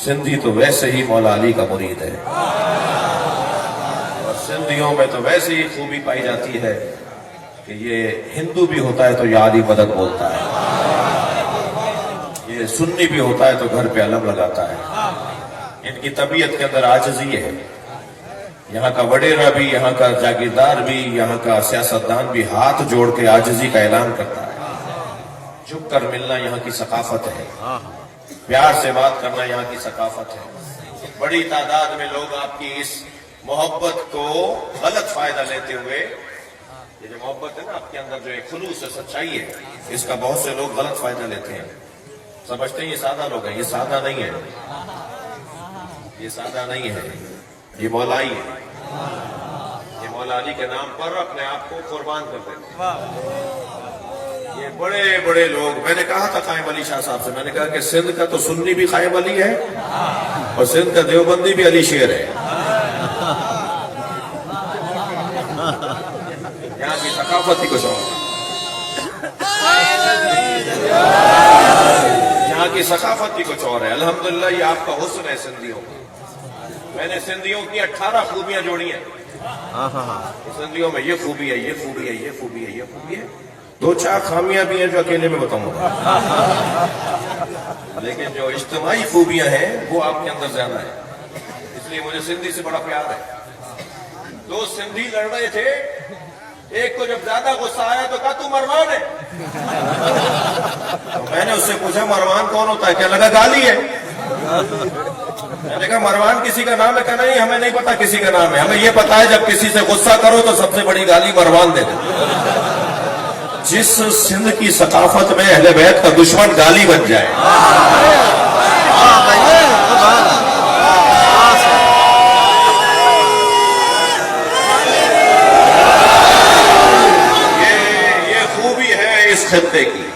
سندھی تو ویسے ہی مولا علی کا مرید ہے، اور سندھیوں میں تو ویسے ہی خوبی پائی جاتی ہے کہ یہ ہندو بھی ہوتا ہے تو یا علی مدد بولتا ہے، یہ سنی بھی ہوتا ہے تو گھر پہ علم لگاتا ہے۔ ان کی طبیعت کے اندر عاجزی ہے، یہاں کا وڈیرا بھی، یہاں کا جاگیردار بھی، یہاں کا سیاستدان بھی ہاتھ جوڑ کے عاجزی کا اعلان کرتا ہے۔ جھک کر ملنا یہاں کی ثقافت ہے، پیار سے بات کرنا یہاں کی ثقافت ہے۔ بڑی تعداد میں لوگ آپ کی اس محبت کو غلط فائدہ لیتے ہوئے، یہ جو محبت ہے نا آپ کے اندر، جو ایک خلوص ہے، سچائی ہے، اس کا بہت سے لوگ غلط فائدہ لیتے ہیں، سمجھتے ہیں یہ سادہ لوگ ہیں۔ یہ سادہ نہیں ہے، یہ سادہ نہیں ہے، یہ مولائی ہے، یہ مولا علی کے نام پر اپنے آپ کو قربان کر دیتے ہیں۔ یہ بڑے بڑے لوگ، میں نے کہا تھا قائم علی شاہ صاحب سے، میں نے کہا کہ سندھ کا تو سنی بھی قائم علی ہے اور سندھ کا دیوبندی بھی علی شیر ہے۔ یہاں کی ثقافت ہی کچھ اور ہے، یہاں کی ثقافت ہی کچھ اور ہے۔ الحمدللہ یہ آپ کا حسن ہے سندھیوں کا۔ میں نے سندھیوں کی 18 خوبیاں جوڑی ہیں، سندھیوں میں یہ خوبی ہے، یہ خوبی ہے، یہ خوبی ہے، یہ خوبی ہے، 2-4 خامیاں بھی ہیں جو اکیلے میں بتاؤں گا، لیکن جو اجتماعی خوبیاں ہیں وہ آپ کے اندر زیادہ ہیں، اس لیے مجھے سندھی سے بڑا پیار ہے۔ 2 سندھی لڑ رہے تھے، ایک کو جب زیادہ غصہ آیا تو کہا تو مروان ہے، تو میں نے اس سے پوچھا مروان کون ہوتا ہے؟ کہنے لگا گالی ہے۔ میں نے کہا مروان کسی کا نام ہے؟ کہا نہیں ہمیں نہیں پتا کسی کا نام ہے، ہمیں یہ پتا ہے جب کسی سے غصہ کرو تو سب سے بڑی گالی مروان دے دو۔ جس سندھ کی ثقافت میں اہل بیت کا دشمن گالی بن جائے، یہ خوبی ہے اس خطے کی۔